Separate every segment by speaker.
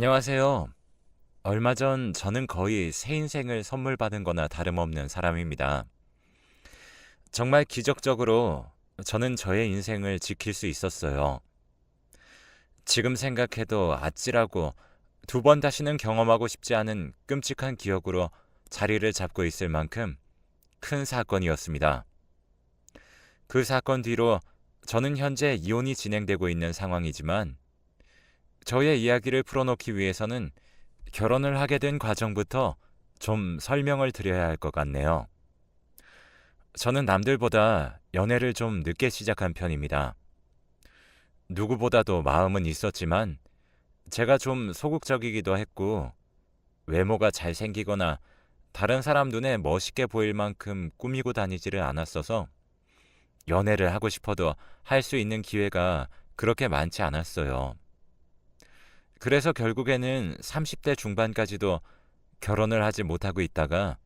Speaker 1: 안녕하세요. 얼마 전 저는 거의 새 인생을 선물 받은 거나 다름없는 사람입니다. 정말 기적적으로 저는 저의 인생을 지킬 수 있었어요. 지금 생각해도 아찔하고 두 번 다시는 경험하고 싶지 않은 끔찍한 기억으로 자리를 잡고 있을 만큼 큰 사건이었습니다. 그 사건 뒤로 저는 현재 이혼이 진행되고 있는 상황이지만 저의 이야기를 풀어놓기 위해서는 결혼을 하게 된 과정부터 좀 설명을 드려야 할 것 같네요. 저는 남들보다 연애를 좀 늦게 시작한 편입니다. 누구보다도 마음은 있었지만 제가 좀 소극적이기도 했고 외모가 잘생기거나 다른 사람 눈에 멋있게 보일 만큼 꾸미고 다니지를 않았어서 연애를 하고 싶어도 할 수 있는 기회가 그렇게 많지 않았어요. 그래서 결국에는 30대 중반까지도 결혼을 하지 못하고 있다가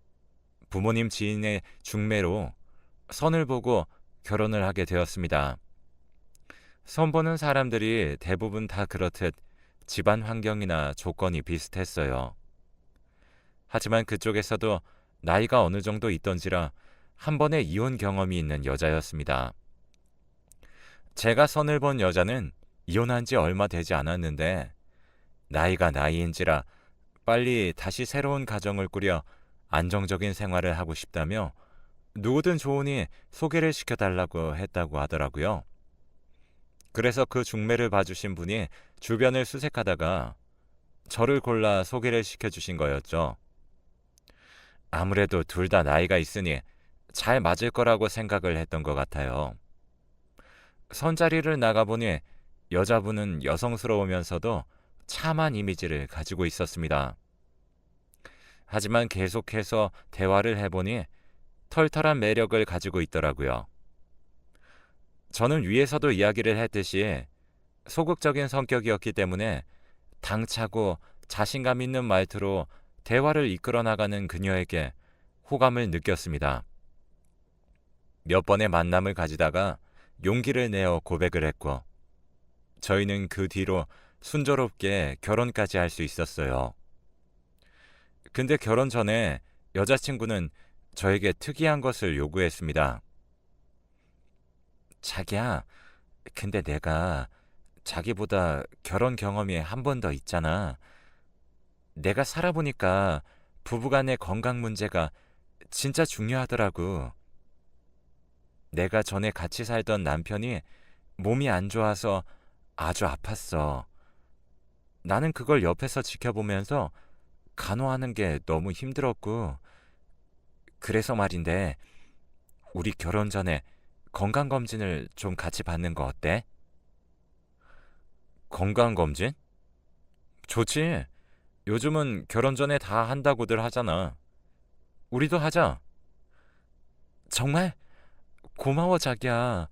Speaker 1: 부모님 지인의 중매로 선을 보고 결혼을 하게 되었습니다. 선 보는 사람들이 대부분 다 그렇듯 집안 환경이나 조건이 비슷했어요. 하지만 그쪽에서도 나이가 어느 정도 있던지라 한 번의 이혼 경험이 있는 여자였습니다. 제가 선을 본 여자는 이혼한 지 얼마 되지 않았는데 나이가 나이인지라 빨리 다시 새로운 가정을 꾸려 안정적인 생활을 하고 싶다며 누구든 좋으니 소개를 시켜달라고 했다고 하더라고요. 그래서 그 중매를 봐주신 분이 주변을 수색하다가 저를 골라 소개를 시켜주신 거였죠. 아무래도 둘 다 나이가 있으니 잘 맞을 거라고 생각을 했던 것 같아요. 선자리를 나가보니 여자분은 여성스러우면서도 참한 이미지를 가지고 있었습니다. 하지만 계속해서 대화를 해보니 털털한 매력을 가지고 있더라고요. 저는 위에서도 이야기를 했듯이 소극적인 성격이었기 때문에 당차고 자신감 있는 말투로 대화를 이끌어 나가는 그녀에게 호감을 느꼈습니다. 몇 번의 만남을 가지다가 용기를 내어 고백을 했고 저희는 그 뒤로 순조롭게 결혼까지 할 수 있었어요. 근데 결혼 전에 여자친구는 저에게 특이한 것을 요구했습니다. 자기야, 근데 내가 자기보다 결혼 경험이 한 번 더 있잖아. 내가 살아보니까 부부간의 건강 문제가 진짜 중요하더라고. 내가 전에 같이 살던 남편이 몸이 안 좋아서 아주 아팠어. 나는 그걸 옆에서 지켜보면서 간호하는 게 너무 힘들었고, 그래서 말인데, 우리 결혼 전에 건강검진을 좀 같이 받는 거 어때? 건강검진? 좋지. 요즘은 결혼 전에 다 한다고들 하잖아. 우리도 하자. 정말? 고마워, 자기야.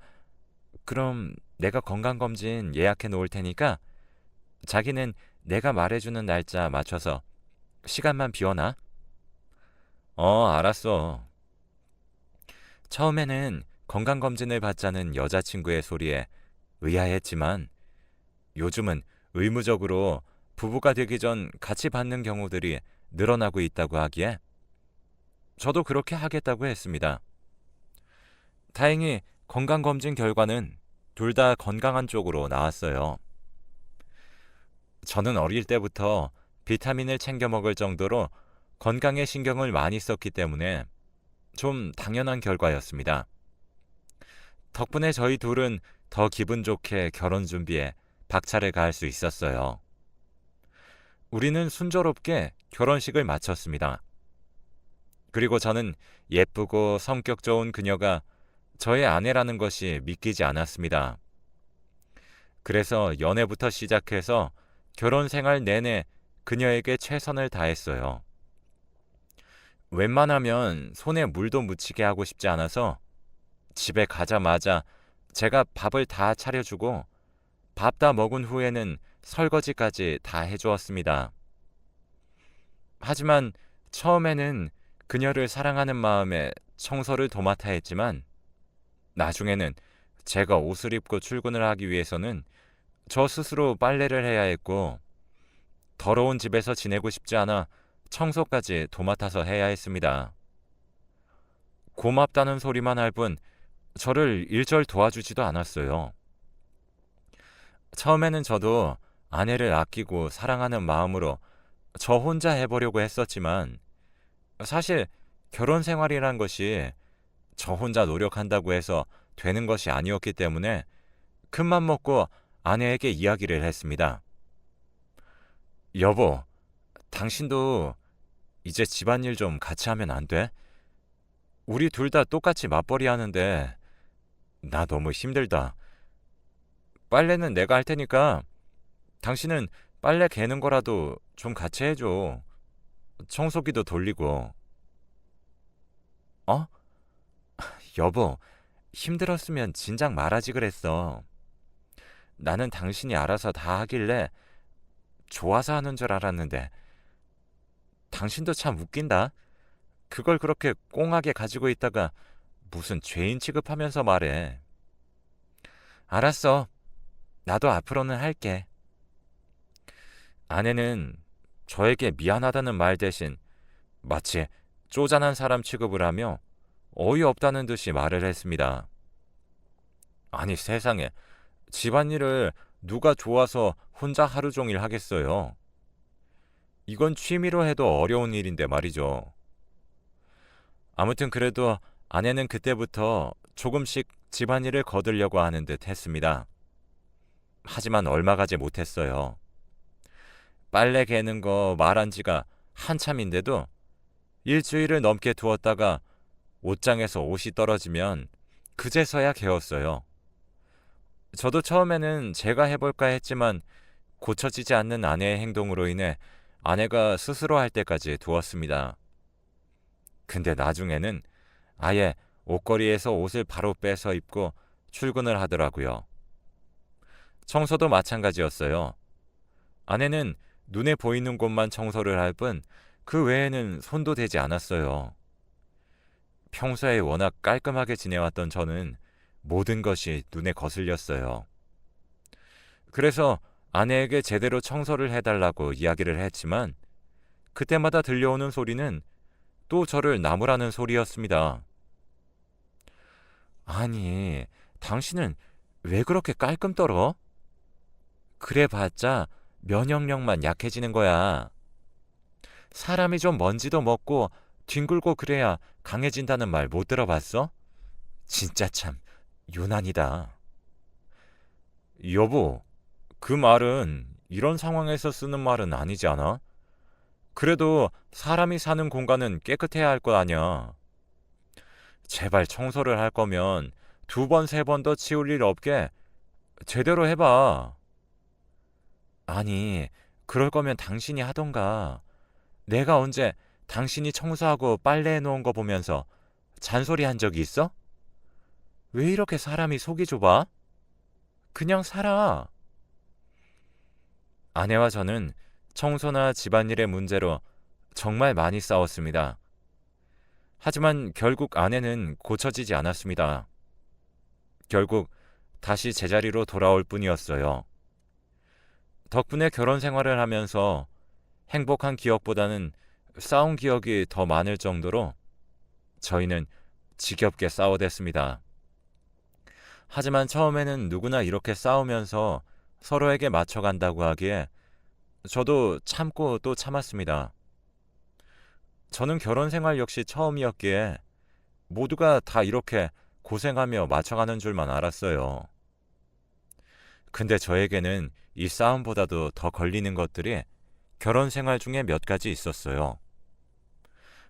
Speaker 1: 그럼 내가 건강검진 예약해 놓을 테니까 자기는 내가 말해주는 날짜 맞춰서 시간만 비워놔. 알았어. 처음에는 건강검진을 받자는 여자친구의 소리에 의아했지만 요즘은 의무적으로 부부가 되기 전 같이 받는 경우들이 늘어나고 있다고 하기에 저도 그렇게 하겠다고 했습니다. 다행히 건강검진 결과는 둘 다 건강한 쪽으로 나왔어요. 저는 어릴 때부터 비타민을 챙겨 먹을 정도로 건강에 신경을 많이 썼기 때문에 좀 당연한 결과였습니다. 덕분에 저희 둘은 더 기분 좋게 결혼 준비에 박차를 가할 수 있었어요. 우리는 순조롭게 결혼식을 마쳤습니다. 그리고 저는 예쁘고 성격 좋은 그녀가 저의 아내라는 것이 믿기지 않았습니다. 그래서 연애부터 시작해서 결혼 생활 내내 그녀에게 최선을 다했어요. 웬만하면 손에 물도 묻히게 하고 싶지 않아서 집에 가자마자 제가 밥을 다 차려주고 밥 다 먹은 후에는 설거지까지 다 해주었습니다. 하지만 처음에는 그녀를 사랑하는 마음에 청소를 도맡아 했지만 나중에는 제가 옷을 입고 출근을 하기 위해서는 저 스스로 빨래를 해야 했고 더러운 집에서 지내고 싶지 않아 청소까지 도맡아서 해야 했습니다. 고맙다는 소리만 할 뿐 저를 일절 도와주지도 않았어요. 처음에는 저도 아내를 아끼고 사랑하는 마음으로 저 혼자 해보려고 했었지만 사실 결혼 생활이란 것이 저 혼자 노력한다고 해서 되는 것이 아니었기 때문에 큰맘 먹고 아내에게 이야기를 했습니다. 여보, 당신도 이제 집안일 좀 같이 하면 안 돼? 우리 둘 다 똑같이 맞벌이 하는데 나 너무 힘들다. 빨래는 내가 할 테니까 당신은 빨래 개는 거라도 좀 같이 해줘. 청소기도 돌리고. 어? 여보, 힘들었으면 진작 말하지 그랬어. 나는 당신이 알아서 다 하길래 좋아서 하는 줄 알았는데 당신도 참 웃긴다. 그걸 그렇게 꽁하게 가지고 있다가 무슨 죄인 취급하면서 말해. 알았어. 나도 앞으로는 할게. 아내는 저에게 미안하다는 말 대신 마치 쪼잔한 사람 취급을 하며 어이없다는 듯이 말을 했습니다. 아니 세상에, 집안일을 누가 좋아서 혼자 하루 종일 하겠어요. 이건 취미로 해도 어려운 일인데 말이죠. 아무튼 그래도 아내는 그때부터 조금씩 집안일을 거두려고 하는 듯 했습니다. 하지만 얼마 가지 못했어요. 빨래 개는 거 말한 지가 한참인데도 일주일을 넘게 두었다가 옷장에서 옷이 떨어지면 그제서야 개었어요. 저도 처음에는 제가 해볼까 했지만 고쳐지지 않는 아내의 행동으로 인해 아내가 스스로 할 때까지 두었습니다. 근데 나중에는 아예 옷걸이에서 옷을 바로 빼서 입고 출근을 하더라고요. 청소도 마찬가지였어요. 아내는 눈에 보이는 곳만 청소를 할 뿐 그 외에는 손도 대지 않았어요. 평소에 워낙 깔끔하게 지내왔던 저는 모든 것이 눈에 거슬렸어요. 그래서 아내에게 제대로 청소를 해달라고 이야기를 했지만 그때마다 들려오는 소리는 또 저를 나무라는 소리였습니다. 아니, 당신은 왜 그렇게 깔끔 떨어? 그래봤자 면역력만 약해지는 거야. 사람이 좀 먼지도 먹고 뒹굴고 그래야 강해진다는 말 못 들어봤어? 진짜 참 유난이다. 여보, 그 말은 이런 상황에서 쓰는 말은 아니지 않아? 그래도 사람이 사는 공간은 깨끗해야 할 거 아니야. 제발 청소를 할 거면 2번, 3번 더 치울 일 없게 제대로 해봐. 아니, 그럴 거면 당신이 하던가. 내가 언제 당신이 청소하고 빨래해 놓은 거 보면서 잔소리 한 적이 있어? 왜 이렇게 사람이 속이 좁아? 그냥 살아. 아내와 저는 청소나 집안일의 문제로 정말 많이 싸웠습니다. 하지만 결국 아내는 고쳐지지 않았습니다. 결국 다시 제자리로 돌아올 뿐이었어요. 덕분에 결혼 생활을 하면서 행복한 기억보다는 싸운 기억이 더 많을 정도로 저희는 지겹게 싸워댔습니다. 하지만 처음에는 누구나 이렇게 싸우면서 서로에게 맞춰간다고 하기에 저도 참고 또 참았습니다. 저는 결혼 생활 역시 처음이었기에 모두가 다 이렇게 고생하며 맞춰가는 줄만 알았어요. 근데 저에게는 이 싸움보다도 더 걸리는 것들이 결혼 생활 중에 몇 가지 있었어요.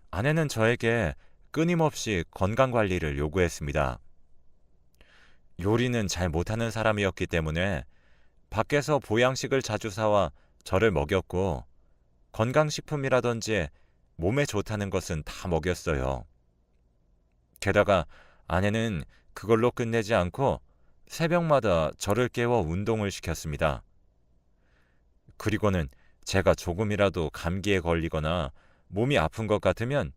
Speaker 1: 아내는 저에게 끊임없이 건강 관리를 요구했습니다. 요리는 잘 못하는 사람이었기 때문에 밖에서 보양식을 자주 사와 저를 먹였고 건강식품이라든지 몸에 좋다는 것은 다 먹였어요. 게다가 아내는 그걸로 끝내지 않고 새벽마다 저를 깨워 운동을 시켰습니다. 그리고는 제가 조금이라도 감기에 걸리거나 몸이 아픈 것 같으면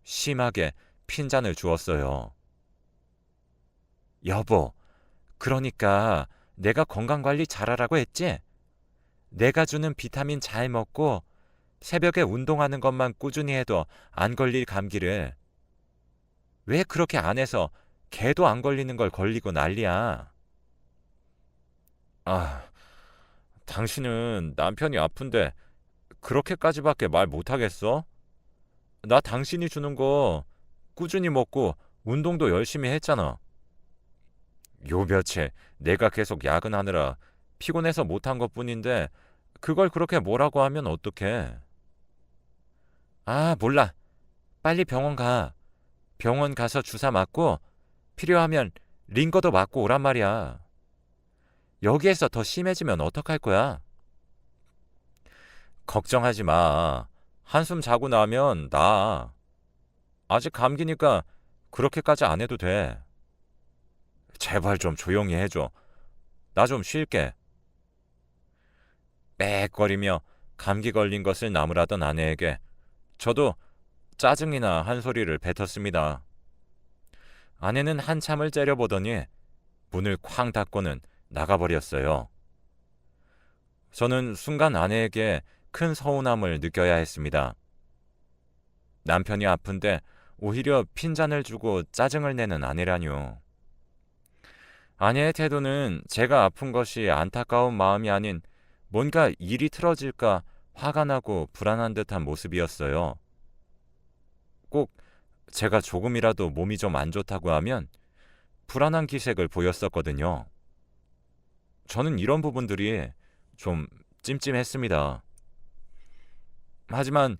Speaker 1: 심하게 핀잔을 주었어요. 여보, 그러니까 내가 건강관리 잘하라고 했지? 내가 주는 비타민 잘 먹고 새벽에 운동하는 것만 꾸준히 해도 안 걸릴 감기를 왜 그렇게 안 해서 걔도 안 걸리는 걸 걸리고 난리야. 아, 당신은 남편이 아픈데 그렇게까지밖에 말 못하겠어? 나 당신이 주는 거 꾸준히 먹고 운동도 열심히 했잖아. 요 며칠 내가 계속 야근하느라 피곤해서 못한 것뿐인데 그걸 그렇게 뭐라고 하면 어떡해. 아, 몰라. 빨리 병원 가. 병원 가서 주사 맞고 필요하면 링거도 맞고 오란 말이야. 여기에서 더 심해지면 어떡할 거야? 걱정하지 마. 한숨 자고 나면 나아. 아직 감기니까 그렇게까지 안 해도 돼. 제발 좀 조용히 해줘. 나 좀 쉴게. 빽거리며 감기 걸린 것을 나무라던 아내에게 저도 짜증이나 한 소리를 뱉었습니다. 아내는 한참을 째려보더니 문을 쾅 닫고는 나가버렸어요. 저는 순간 아내에게 큰 서운함을 느껴야 했습니다. 남편이 아픈데 오히려 핀잔을 주고 짜증을 내는 아내라뇨. 아내의 태도는 제가 아픈 것이 안타까운 마음이 아닌 뭔가 일이 틀어질까 화가 나고 불안한 듯한 모습이었어요. 꼭 제가 조금이라도 몸이 좀 안 좋다고 하면 불안한 기색을 보였었거든요. 저는 이런 부분들이 좀 찜찜했습니다. 하지만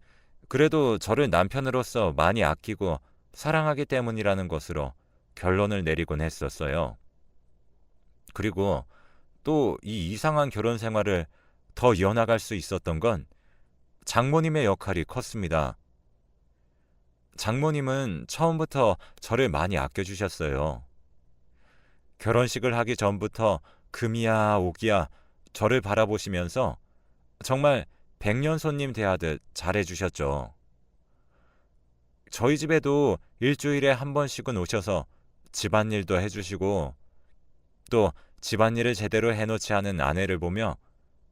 Speaker 1: 그래도 저를 남편으로서 많이 아끼고 사랑하기 때문이라는 것으로 결론을 내리곤 했었어요. 그리고 또 이 이상한 결혼 생활을 더 이어나갈 수 있었던 건 장모님의 역할이 컸습니다. 장모님은 처음부터 저를 많이 아껴주셨어요. 결혼식을 하기 전부터 금이야 오기야 저를 바라보시면서 정말 백년 손님 대하듯 잘해주셨죠. 저희 집에도 일주일에 한 번씩은 오셔서 집안일도 해주시고 또 집안일을 제대로 해놓지 않은 아내를 보며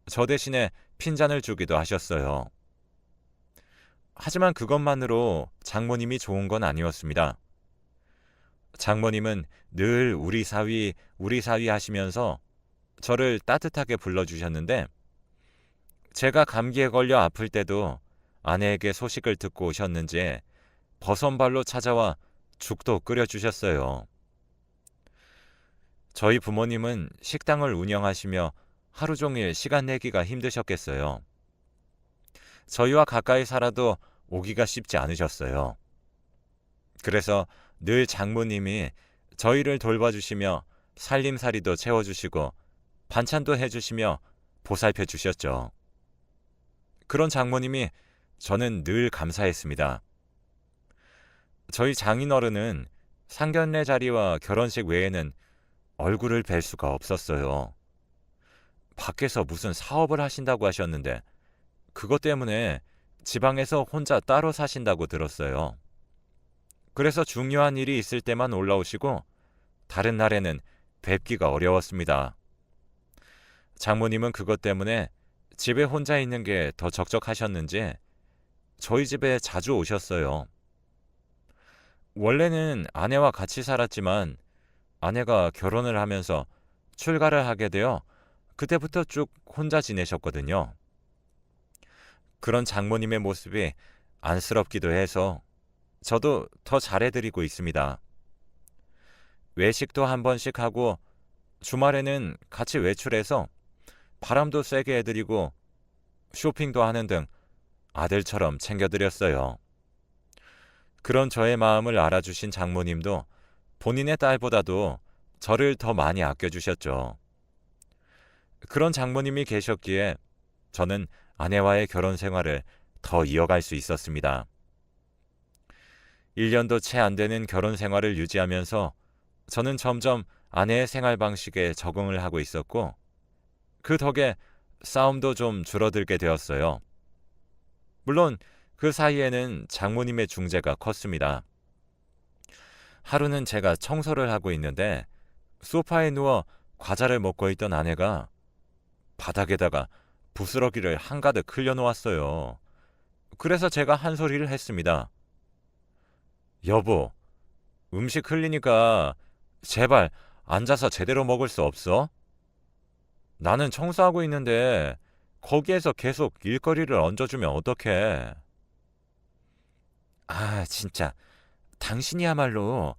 Speaker 1: 저 대신에 핀잔을 주기도 하셨어요. 하지만 그것만으로 장모님이 좋은 건 아니었습니다. 장모님은 늘 우리 사위 하시면서 저를 따뜻하게 불러주셨는데 제가 감기에 걸려 아플 때도 아내에게 소식을 듣고 오셨는지 버선발로 찾아와 죽도 끓여주셨어요. 저희 부모님은 식당을 운영하시며 하루 종일 시간 내기가 힘드셨겠어요. 저희와 가까이 살아도 오기가 쉽지 않으셨어요. 그래서 늘 장모님이 저희를 돌봐주시며 살림살이도 채워주시고 반찬도 해주시며 보살펴 주셨죠. 그런 장모님이 저는 늘 감사했습니다. 저희 장인어른은 상견례 자리와 결혼식 외에는 얼굴을 뵐 수가 없었어요. 밖에서 무슨 사업을 하신다고 하셨는데 그것 때문에 지방에서 혼자 따로 사신다고 들었어요. 그래서 중요한 일이 있을 때만 올라오시고 다른 날에는 뵙기가 어려웠습니다. 장모님은 그것 때문에 집에 혼자 있는 게 더 적적하셨는지 저희 집에 자주 오셨어요. 원래는 아내와 같이 살았지만 아내가 결혼을 하면서 출가를 하게 되어 그때부터 쭉 혼자 지내셨거든요. 그런 장모님의 모습이 안쓰럽기도 해서 저도 더 잘해드리고 있습니다. 외식도 한 번씩 하고 주말에는 같이 외출해서 바람도 쐬게 해드리고 쇼핑도 하는 등 아들처럼 챙겨드렸어요. 그런 저의 마음을 알아주신 장모님도 본인의 딸보다도 저를 더 많이 아껴주셨죠. 그런 장모님이 계셨기에 저는 아내와의 결혼 생활을 더 이어갈 수 있었습니다. 1년도 채 안 되는 결혼 생활을 유지하면서 저는 점점 아내의 생활 방식에 적응을 하고 있었고 그 덕에 싸움도 좀 줄어들게 되었어요. 물론 그 사이에는 장모님의 중재가 컸습니다. 하루는 제가 청소를 하고 있는데 소파에 누워 과자를 먹고 있던 아내가 바닥에다가 부스러기를 한가득 흘려놓았어요. 그래서 제가 한 소리를 했습니다. 여보, 음식 흘리니까 제발 앉아서 제대로 먹을 수 없어? 나는 청소하고 있는데 거기에서 계속 일거리를 얹어주면 어떡해? 아, 진짜. 당신이야말로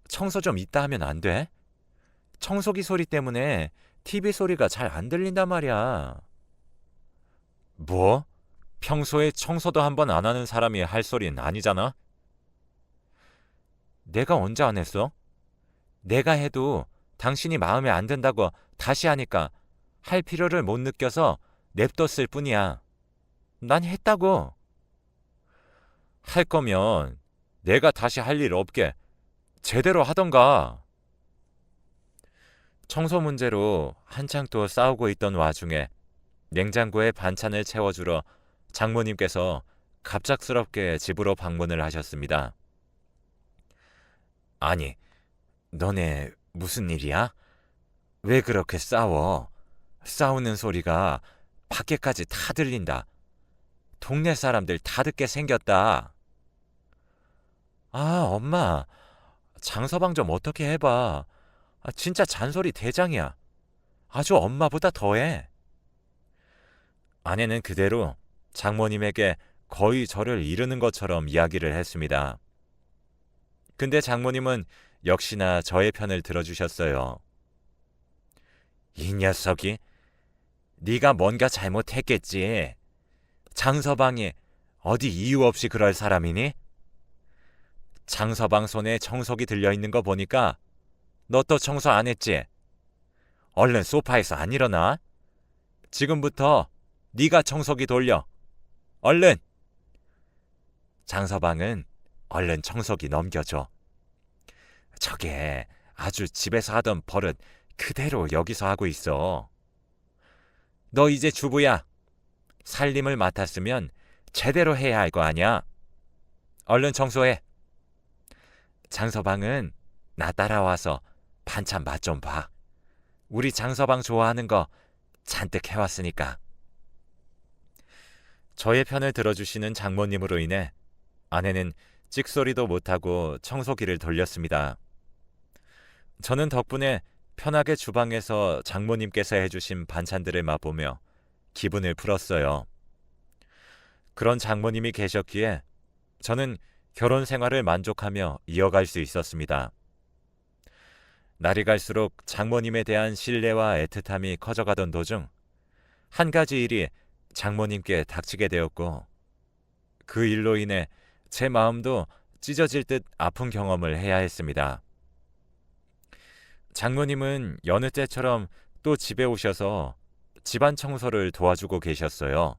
Speaker 1: 청소 좀 이따 하면 안 돼? 청소기 소리 때문에 TV 소리가 잘 안 들린단 말이야. 뭐? 평소에 청소도 한 번 안 하는 사람이 할 소리는 아니잖아? 내가 언제 안 했어? 내가 해도 당신이 마음에 안 든다고 다시 하니까 할 필요를 못 느껴서 냅뒀을 뿐이야. 난 했다고. 할 거면 내가 다시 할 일 없게 제대로 하던가. 청소 문제로 한창 또 싸우고 있던 와중에 냉장고에 반찬을 채워주러 장모님께서 갑작스럽게 집으로 방문을 하셨습니다. 아니, 너네 무슨 일이야? 왜 그렇게 싸워? 싸우는 소리가 밖에까지 다 들린다. 동네 사람들 다 듣게 생겼다. 아, 엄마, 장서방 좀 어떻게 해봐. 진짜 잔소리 대장이야. 아주 엄마보다 더해. 아내는 그대로 장모님에게 거의 저를 이르는 것처럼 이야기를 했습니다. 근데 장모님은 역시나 저의 편을 들어주셨어요. 이 녀석이 네가 뭔가 잘못했겠지. 장서방이 어디 이유 없이 그럴 사람이니? 장서방 손에 청소기 들려있는 거 보니까 너 또 청소 안 했지? 얼른 소파에서 안 일어나? 지금부터 네가 청소기 돌려. 얼른! 장서방은 얼른 청소기 넘겨줘. 저게 아주 집에서 하던 버릇 그대로 여기서 하고 있어. 너 이제 주부야. 살림을 맡았으면 제대로 해야 할 거 아니야. 얼른 청소해. 장서방은 나 따라와서 반찬 맛 좀 봐. 우리 장서방 좋아하는 거 잔뜩 해왔으니까. 저의 편을 들어주시는 장모님으로 인해 아내는 찍소리도 못하고 청소기를 돌렸습니다. 저는 덕분에 편하게 주방에서 장모님께서 해주신 반찬들을 맛보며 기분을 풀었어요. 그런 장모님이 계셨기에 저는 결혼 생활을 만족하며 이어갈 수 있었습니다. 날이 갈수록 장모님에 대한 신뢰와 애틋함이 커져가던 도중 한 가지 일이 장모님께 닥치게 되었고 그 일로 인해 제 마음도 찢어질 듯 아픈 경험을 해야 했습니다. 장모님은 여느 때처럼 또 집에 오셔서 집안 청소를 도와주고 계셨어요.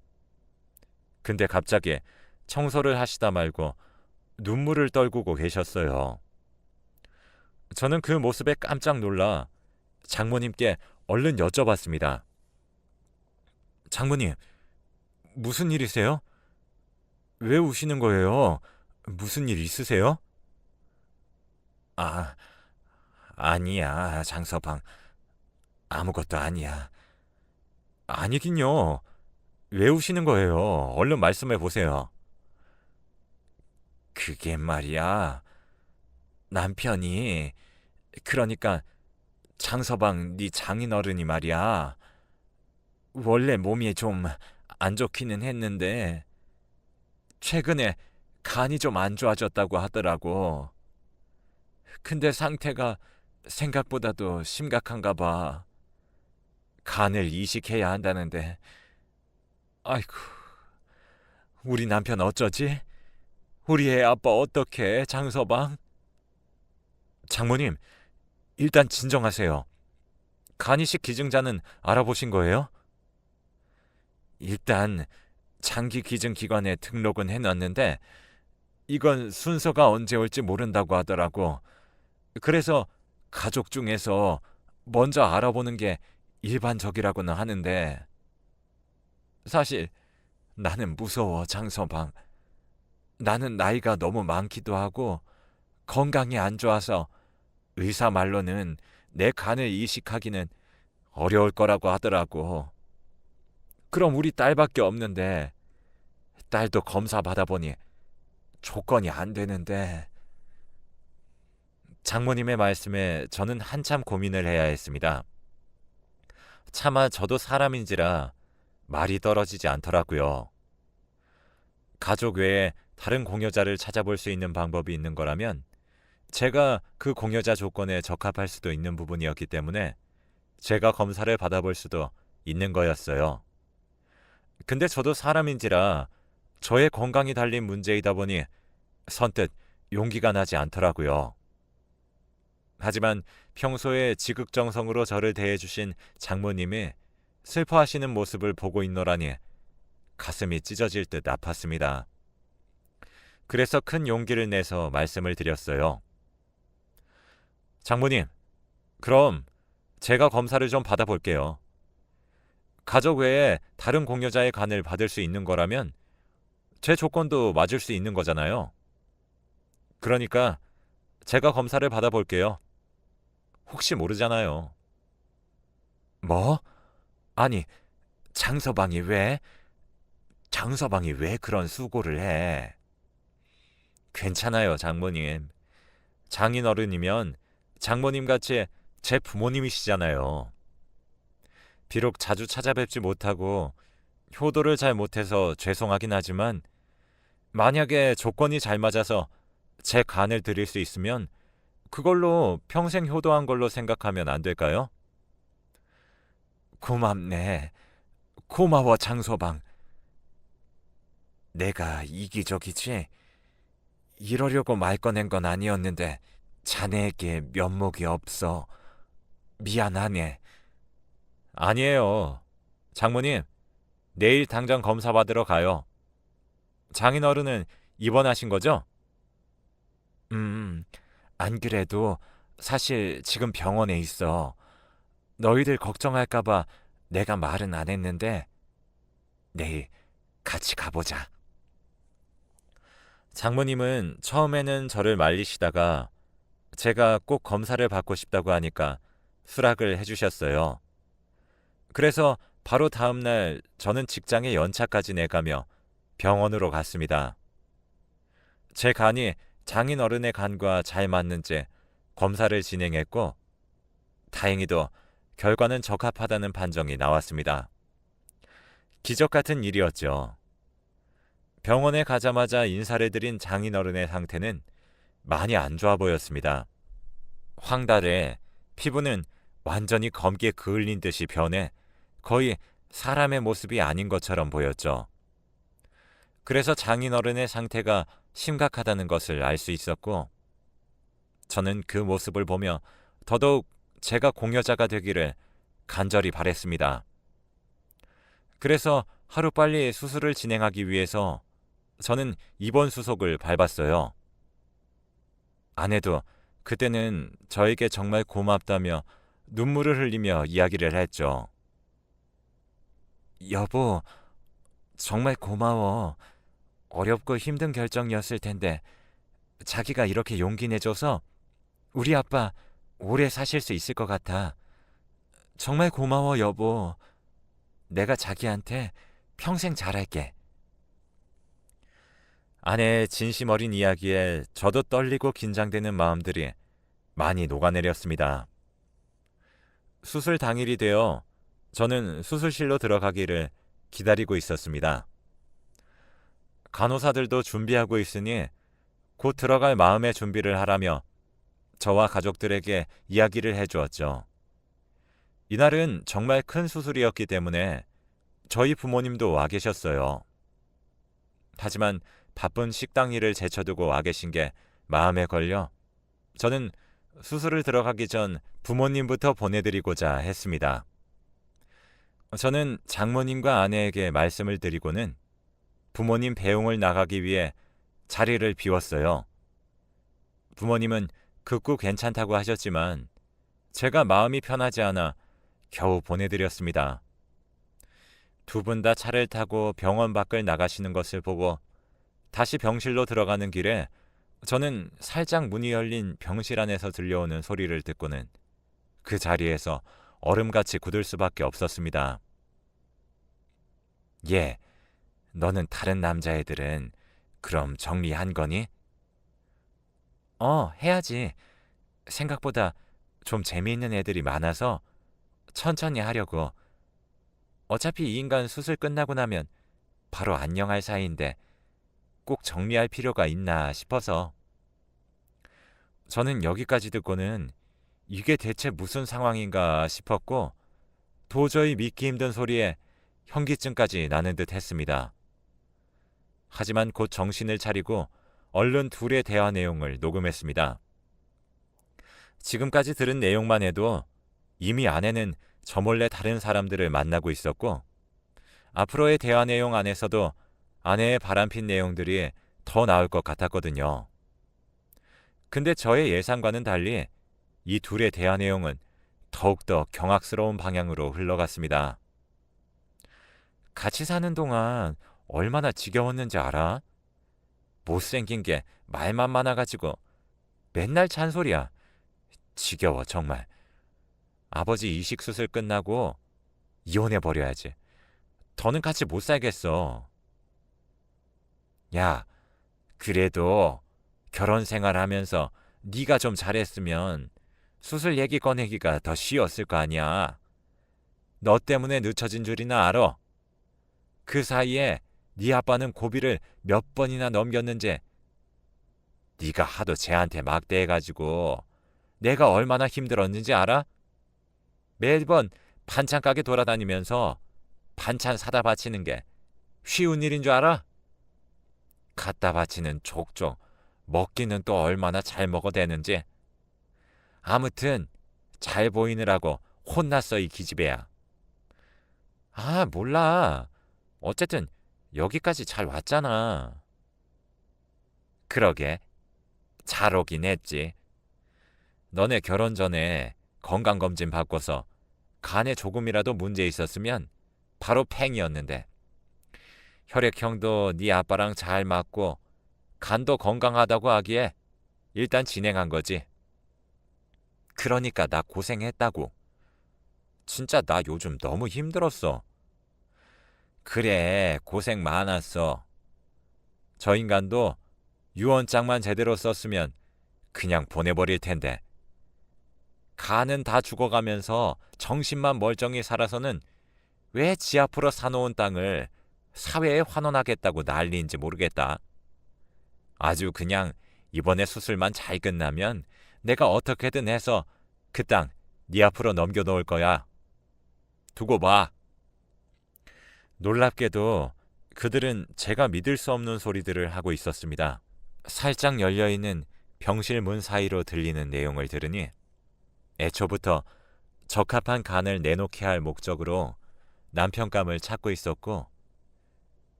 Speaker 1: 근데 갑자기 청소를 하시다 말고 눈물을 떨구고 계셨어요. 저는 그 모습에 깜짝 놀라 장모님께 얼른 여쭤봤습니다. 장모님, 무슨 일이세요? 왜 우시는 거예요? 무슨 일 있으세요? 아, 아니야, 장서방. 아무것도 아니야. 아니긴요. 왜 우시는 거예요? 얼른 말씀해 보세요. 그게 말이야. 남편이, 그러니까 장서방 네 장인어른이 말이야. 원래 몸이 좀 안 좋기는 했는데 최근에 간이 좀 안 좋아졌다고 하더라고. 근데 상태가 생각보다도 심각한가 봐. 간을 이식해야 한다는데. 아이고, 우리 남편 어쩌지? 우리 애 아빠 어떡해, 장서방? 장모님, 일단 진정하세요. 간 이식 기증자는 알아보신 거예요? 일단 장기 기증 기관에 등록은 해놨는데 이건 순서가 언제 올지 모른다고 하더라고. 그래서 가족 중에서 먼저 알아보는 게 일반적이라고는 하는데 사실 나는 무서워, 장서방. 나는 나이가 너무 많기도 하고 건강이 안 좋아서 의사 말로는 내 간을 이식하기는 어려울 거라고 하더라고. 그럼 우리 딸밖에 없는데 딸도 검사 받아보니 조건이 안 되는데. 장모님의 말씀에 저는 한참 고민을 해야 했습니다. 차마 저도 사람인지라 말이 떨어지지 않더라고요. 가족 외에 다른 공여자를 찾아볼 수 있는 방법이 있는 거라면 제가 그 공여자 조건에 적합할 수도 있는 부분이었기 때문에 제가 검사를 받아볼 수도 있는 거였어요. 근데 저도 사람인지라 저의 건강이 달린 문제이다 보니 선뜻 용기가 나지 않더라고요. 하지만 평소에 지극정성으로 저를 대해주신 장모님이 슬퍼하시는 모습을 보고 있노라니 가슴이 찢어질 듯 아팠습니다. 그래서 큰 용기를 내서 말씀을 드렸어요. 장모님, 그럼 제가 검사를 좀 받아볼게요. 가족 외에 다른 공여자의 간을 받을 수 있는 거라면 제 조건도 맞을 수 있는 거잖아요. 그러니까 제가 검사를 받아볼게요. 혹시 모르잖아요. 뭐? 아니, 장서방이 왜 그런 수고를 해? 괜찮아요, 장모님. 장인어른이면 장모님같이 제 부모님이시잖아요. 비록 자주 찾아뵙지 못하고 효도를 잘 못해서 죄송하긴 하지만 만약에 조건이 잘 맞아서 제 간을 드릴 수 있으면 그걸로 평생 효도한 걸로 생각하면 안 될까요? 고맙네. 고마워, 장서방. 내가 이기적이지? 이러려고 말 꺼낸 건 아니었는데 자네에게 면목이 없어. 미안하네. 아니에요. 장모님, 내일 당장 검사 받으러 가요. 장인어른은 입원하신 거죠? 안 그래도 사실 지금 병원에 있어. 너희들 걱정할까봐 내가 말은 안 했는데 내일 같이 가보자. 장모님은 처음에는 저를 말리시다가 제가 꼭 검사를 받고 싶다고 하니까 수락을 해주셨어요. 그래서 바로 다음 날 저는 직장에 연차까지 내가며 병원으로 갔습니다. 제 간이 장인어른의 간과 잘 맞는지 검사를 진행했고 다행히도 결과는 적합하다는 판정이 나왔습니다. 기적 같은 일이었죠. 병원에 가자마자 인사를 드린 장인어른의 상태는 많이 안 좋아 보였습니다. 황달에 피부는 완전히 검게 그을린 듯이 변해 거의 사람의 모습이 아닌 것처럼 보였죠. 그래서 장인어른의 상태가 심각하다는 것을 알 수 있었고 저는 그 모습을 보며 더더욱 제가 공여자가 되기를 간절히 바랬습니다. 그래서 하루빨리 수술을 진행하기 위해서 저는 입원 수속을 밟았어요. 아내도 그때는 저에게 정말 고맙다며 눈물을 흘리며 이야기를 했죠. 여보, 정말 고마워. 어렵고 힘든 결정이었을 텐데 자기가 이렇게 용기 내줘서 우리 아빠 오래 사실 수 있을 것 같아. 정말 고마워, 여보. 내가 자기한테 평생 잘할게. 아내의 진심 어린 이야기에 저도 떨리고 긴장되는 마음들이 많이 녹아내렸습니다. 수술 당일이 되어 저는 수술실로 들어가기를 기다리고 있었습니다. 간호사들도 준비하고 있으니 곧 들어갈 마음의 준비를 하라며 저와 가족들에게 이야기를 해주었죠. 이날은 정말 큰 수술이었기 때문에 저희 부모님도 와 계셨어요. 하지만 바쁜 식당 일을 제쳐두고 와 계신 게 마음에 걸려 저는 수술을 들어가기 전 부모님부터 보내드리고자 했습니다. 저는 장모님과 아내에게 말씀을 드리고는 부모님 배웅을 나가기 위해 자리를 비웠어요. 부모님은 극구 괜찮다고 하셨지만 제가 마음이 편하지 않아 겨우 보내드렸습니다. 두 분 다 차를 타고 병원 밖을 나가시는 것을 보고 다시 병실로 들어가는 길에 저는 살짝 문이 열린 병실 안에서 들려오는 소리를 듣고는 그 자리에서 얼음같이 굳을 수밖에 없었습니다. 예, 너는 다른 남자애들은 그럼 정리한 거니? 해야지. 생각보다 좀 재미있는 애들이 많아서 천천히 하려고. 어차피 이 인간 수술 끝나고 나면 바로 안녕할 사이인데 꼭 정리할 필요가 있나 싶어서. 저는 여기까지 듣고는 이게 대체 무슨 상황인가 싶었고 도저히 믿기 힘든 소리에 현기증까지 나는 듯 했습니다. 하지만 곧 정신을 차리고 얼른 둘의 대화 내용을 녹음했습니다. 지금까지 들은 내용만 해도 이미 아내는 저 몰래 다른 사람들을 만나고 있었고 앞으로의 대화 내용 안에서도 아내의 바람핀 내용들이 더 나올 것 같았거든요. 근데 저의 예상과는 달리 이 둘의 대화 내용은 더욱더 경악스러운 방향으로 흘러갔습니다. 같이 사는 동안 얼마나 지겨웠는지 알아? 못생긴 게 말만 많아가지고 맨날 잔소리야. 지겨워 정말. 아버지 이식수술 끝나고 이혼해버려야지. 더는 같이 못 살겠어. 야, 그래도 결혼 생활하면서 네가 좀 잘했으면 수술 얘기 꺼내기가 더 쉬웠을 거 아니야. 너 때문에 늦춰진 줄이나 알아. 그 사이에 네 아빠는 고비를 몇 번이나 넘겼는지. 네가 하도 쟤한테 막대해가지고 내가 얼마나 힘들었는지 알아? 매번 반찬 가게 돌아다니면서 반찬 사다 바치는 게 쉬운 일인 줄 알아? 갖다 바치는 족족 먹기는 또 얼마나 잘 먹어대는지. 아무튼 잘 보이느라고 혼났어 이 기집애야. 아 몰라. 어쨌든 여기까지 잘 왔잖아. 그러게 잘 오긴 했지. 너네 결혼 전에 건강검진 받고서 간에 조금이라도 문제 있었으면 바로 팽이었는데 혈액형도 네 아빠랑 잘 맞고 간도 건강하다고 하기에 일단 진행한 거지. 그러니까 나 고생했다고. 진짜 나 요즘 너무 힘들었어. 그래 고생 많았어. 저 인간도 유언장만 제대로 썼으면 그냥 보내버릴 텐데. 간은 다 죽어가면서 정신만 멀쩡히 살아서는 왜 지 앞으로 사놓은 땅을 사회에 환원하겠다고 난리인지 모르겠다. 아주 그냥 이번에 수술만 잘 끝나면 내가 어떻게든 해서 그 땅 네 앞으로 넘겨놓을 거야. 두고 봐. 놀랍게도 그들은 제가 믿을 수 없는 소리들을 하고 있었습니다. 살짝 열려있는 병실 문 사이로 들리는 내용을 들으니 애초부터 적합한 간을 내놓게 할 목적으로 남편감을 찾고 있었고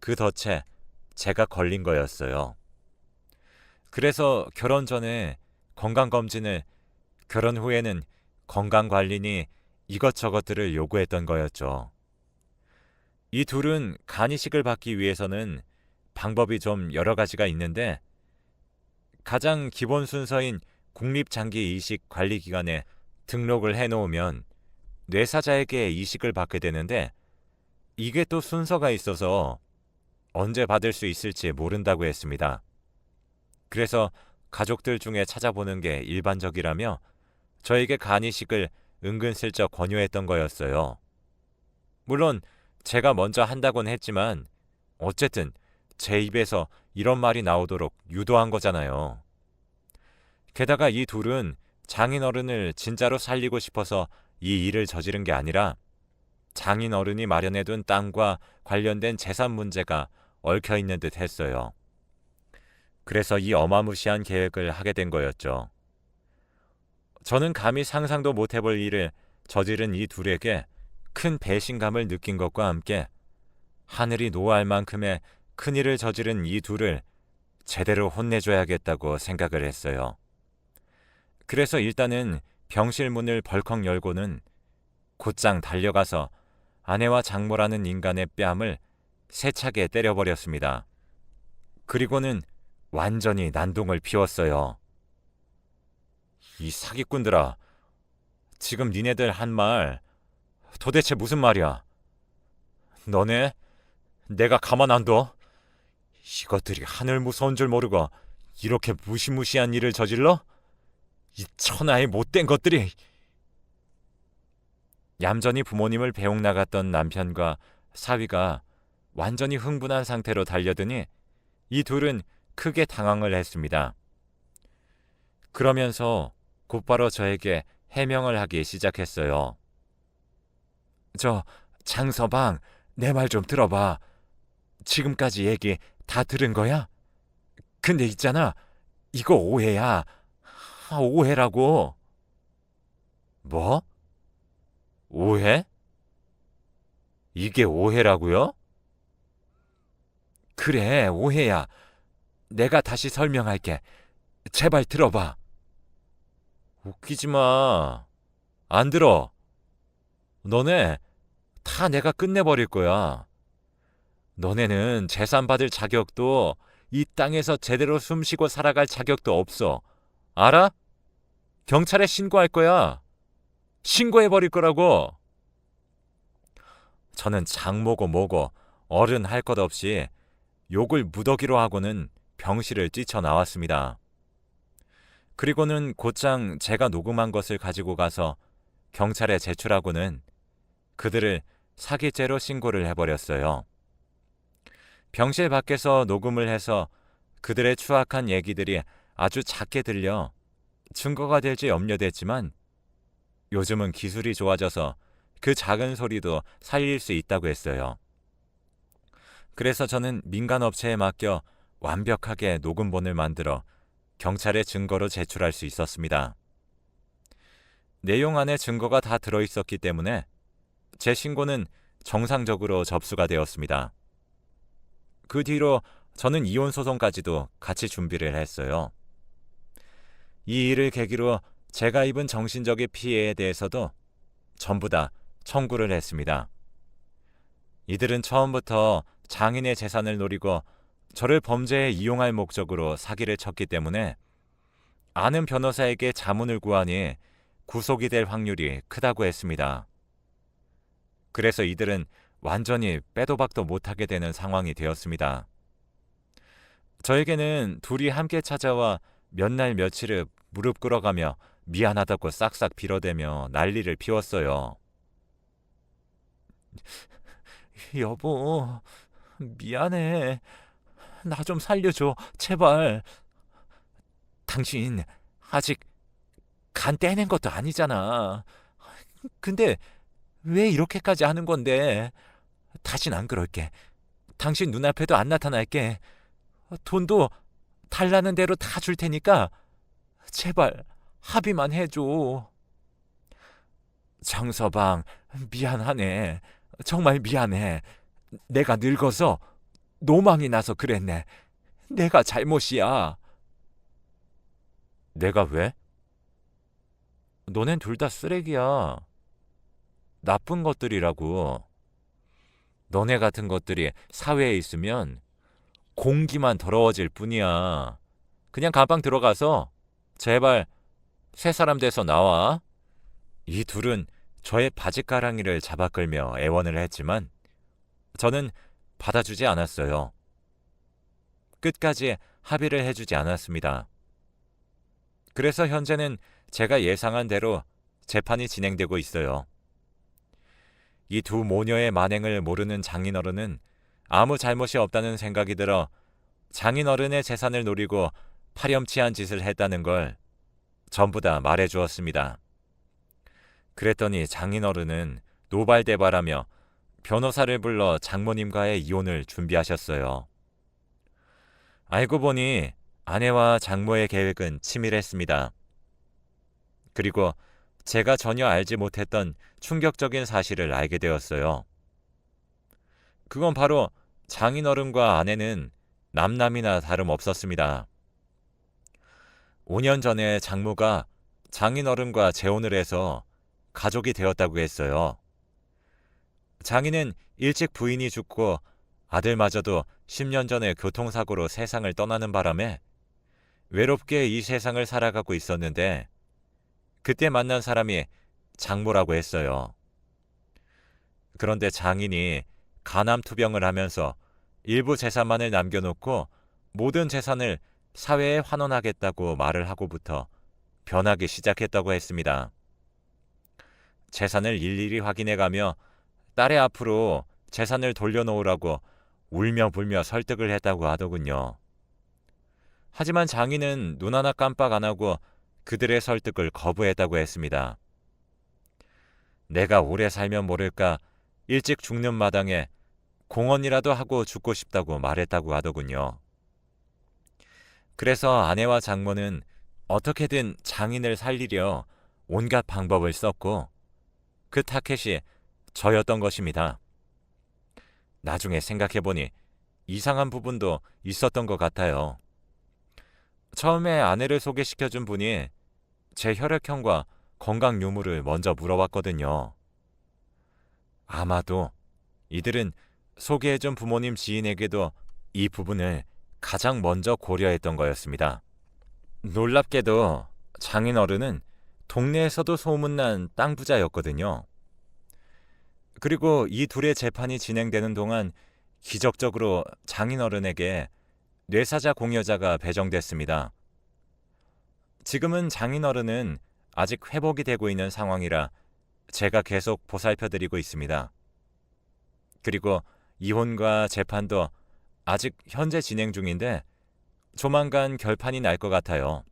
Speaker 1: 그 덫에 제가 걸린 거였어요. 그래서 결혼 전에 건강검진을, 결혼 후에는 건강관리니 이것저것들을 요구했던 거였죠. 이 둘은 간 이식을 받기 위해서는 방법이 좀 여러 가지가 있는데 가장 기본 순서인 국립장기이식관리기관에 등록을 해놓으면 뇌사자에게 이식을 받게 되는데 이게 또 순서가 있어서 언제 받을 수 있을지 모른다고 했습니다. 그래서 가족들 중에 찾아보는 게 일반적이라며 저에게 간 이식을 은근슬쩍 권유했던 거였어요. 물론 제가 먼저 한다곤 했지만 어쨌든 제 입에서 이런 말이 나오도록 유도한 거잖아요. 게다가 이 둘은 장인어른을 진짜로 살리고 싶어서 이 일을 저지른 게 아니라 장인어른이 마련해둔 땅과 관련된 재산 문제가 얽혀있는 듯 했어요. 그래서 이 어마무시한 계획을 하게 된 거였죠. 저는 감히 상상도 못해볼 일을 저지른 이 둘에게 큰 배신감을 느낀 것과 함께 하늘이 노할 만큼의 큰일을 저지른 이 둘을 제대로 혼내줘야겠다고 생각을 했어요. 그래서 일단은 병실 문을 벌컥 열고는 곧장 달려가서 아내와 장모라는 인간의 뺨을 세차게 때려버렸습니다. 그리고는 완전히 난동을 피웠어요. 이 사기꾼들아, 지금 니네들 한 말 도대체 무슨 말이야? 너네 내가 가만 안 둬? 이것들이 하늘 무서운 줄 모르고 이렇게 무시무시한 일을 저질러? 이 천하의 못된 것들이. 얌전히 부모님을 배웅 나갔던 남편과 사위가 완전히 흥분한 상태로 달려드니 이 둘은 크게 당황을 했습니다. 그러면서 곧바로 저에게 해명을 하기 시작했어요. 저 장서방, 내 말 좀 들어봐. 지금까지 얘기 다 들은 거야? 근데 있잖아, 이거 오해야. 오해라고. 뭐? 오해? 이게 오해라고요? 그래, 오해야. 내가 다시 설명할게. 제발 들어봐. 웃기지 마. 안 들어. 너네 다 내가 끝내버릴 거야. 너네는 재산 받을 자격도, 이 땅에서 제대로 숨쉬고 살아갈 자격도 없어. 알아? 경찰에 신고할 거야. 신고해버릴 거라고. 저는 장모고 뭐고 어른 할 것 없이 욕을 무더기로 하고는 병실을 뛰쳐나왔습니다. 그리고는 곧장 제가 녹음한 것을 가지고 가서 경찰에 제출하고는 그들을 사기죄로 신고를 해버렸어요. 병실 밖에서 녹음을 해서 그들의 추악한 얘기들이 아주 작게 들려 증거가 될지 염려됐지만 요즘은 기술이 좋아져서 그 작은 소리도 살릴 수 있다고 했어요. 그래서 저는 민간업체에 맡겨 완벽하게 녹음본을 만들어 경찰에 증거로 제출할 수 있었습니다. 내용 안에 증거가 다 들어있었기 때문에 제 신고는 정상적으로 접수가 되었습니다. 그 뒤로 저는 이혼 소송까지도 같이 준비를 했어요. 이 일을 계기로 제가 입은 정신적인 피해에 대해서도 전부 다 청구를 했습니다. 이들은 처음부터 장인의 재산을 노리고 저를 범죄에 이용할 목적으로 사기를 쳤기 때문에 아는 변호사에게 자문을 구하니 구속이 될 확률이 크다고 했습니다. 그래서 이들은 완전히 빼도 박도 못하게 되는 상황이 되었습니다. 저에게는 둘이 함께 찾아와 몇 날 며칠을 무릎 꿇어가며 미안하다고 싹싹 빌어대며 난리를 피웠어요. 여보, 미안해. 나 좀 살려줘, 제발. 당신 아직 간 떼낸 것도 아니잖아. 근데 왜 이렇게까지 하는 건데? 다신 안 그럴게. 당신 눈앞에도 안 나타날게. 돈도 달라는 대로 다 줄 테니까 제발 합의만 해줘. 장서방, 미안하네. 정말 미안해. 내가 늙어서 노망이 나서 그랬네. 내가 잘못이야. 내가 왜? 너넨 둘 다 쓰레기야. 나쁜 것들이라고. 너네 같은 것들이 사회에 있으면 공기만 더러워질 뿐이야. 그냥 가방 들어가서 제발 새 사람 돼서 나와. 이 둘은 저의 바지가랑이를 잡아 끌며 애원을 했지만 저는 받아주지 않았어요. 끝까지 합의를 해주지 않았습니다. 그래서 현재는 제가 예상한 대로 재판이 진행되고 있어요. 이 두 모녀의 만행을 모르는 장인어른은 아무 잘못이 없다는 생각이 들어 장인어른의 재산을 노리고 파렴치한 짓을 했다는 걸 전부 다 말해주었습니다. 그랬더니 장인어른은 노발대발하며 변호사를 불러 장모님과의 이혼을 준비하셨어요. 알고 보니 아내와 장모의 계획은 치밀했습니다. 그리고 제가 전혀 알지 못했던 충격적인 사실을 알게 되었어요. 그건 바로 장인어른과 아내는 남남이나 다름없었습니다. 5년 전에 장모가 장인어른과 재혼을 해서 가족이 되었다고 했어요. 장인은 일찍 부인이 죽고 아들마저도 10년 전에 교통사고로 세상을 떠나는 바람에 외롭게 이 세상을 살아가고 있었는데 그때 만난 사람이 장모라고 했어요. 그런데 장인이 가남투병을 하면서 일부 재산만을 남겨놓고 모든 재산을 사회에 환원하겠다고 말을 하고부터 변하기 시작했다고 했습니다. 재산을 일일이 확인해가며 딸의 앞으로 재산을 돌려놓으라고 울며 불며 설득을 했다고 하더군요. 하지만 장인은 눈 하나 깜빡 안 하고 그들의 설득을 거부했다고 했습니다. 내가 오래 살면 모를까 일찍 죽는 마당에 공헌이라도 하고 죽고 싶다고 말했다고 하더군요. 그래서 아내와 장모는 어떻게든 장인을 살리려 온갖 방법을 썼고 그 타켓이 저였던 것입니다. 나중에 생각해보니 이상한 부분도 있었던 것 같아요. 처음에 아내를 소개시켜준 분이 제 혈액형과 건강 유무를 먼저 물어봤거든요. 아마도 이들은 소개해준 부모님 지인에게도 이 부분을 가장 먼저 고려했던 거였습니다. 놀랍게도 장인어른은 동네에서도 소문난 땅 부자였거든요. 그리고 이 둘의 재판이 진행되는 동안 기적적으로 장인어른에게 뇌사자 공여자가 배정됐습니다. 지금은 장인어른은 아직 회복이 되고 있는 상황이라 제가 계속 보살펴드리고 있습니다. 그리고 이혼과 재판도 아직 현재 진행 중인데 조만간 결판이 날 것 같아요.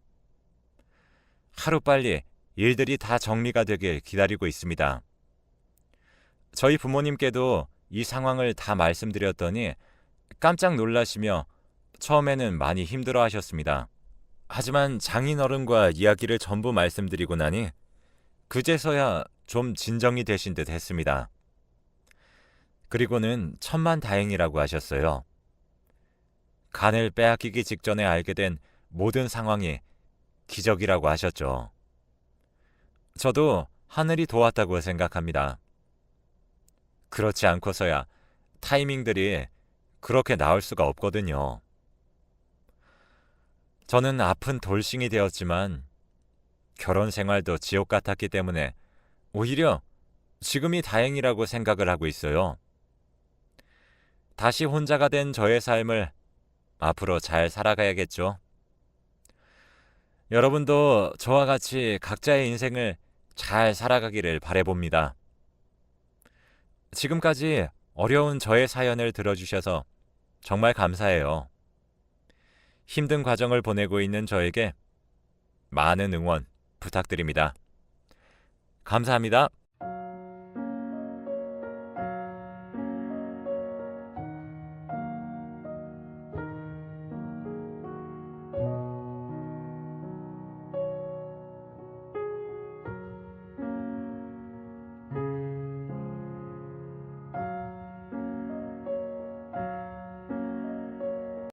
Speaker 1: 하루빨리 일들이 다 정리가 되길 기다리고 있습니다. 저희 부모님께도 이 상황을 다 말씀드렸더니 깜짝 놀라시며 처음에는 많이 힘들어 하셨습니다. 하지만 장인어른과 이야기를 전부 말씀드리고 나니 그제서야 좀 진정이 되신 듯 했습니다. 그리고는 천만다행이라고 하셨어요. 간을 빼앗기기 직전에 알게 된 모든 상황이 기적이라고 하셨죠. 저도 하늘이 도왔다고 생각합니다. 그렇지 않고서야 타이밍들이 그렇게 나올 수가 없거든요. 저는 아픈 돌싱이 되었지만 결혼 생활도 지옥 같았기 때문에 오히려 지금이 다행이라고 생각을 하고 있어요. 다시 혼자가 된 저의 삶을 앞으로 잘 살아가야겠죠. 여러분도 저와 같이 각자의 인생을 잘 살아가기를 바라봅니다. 지금까지 어려운 저의 사연을 들어주셔서 정말 감사해요. 힘든 과정을 보내고 있는 저에게 많은 응원 부탁드립니다. 감사합니다.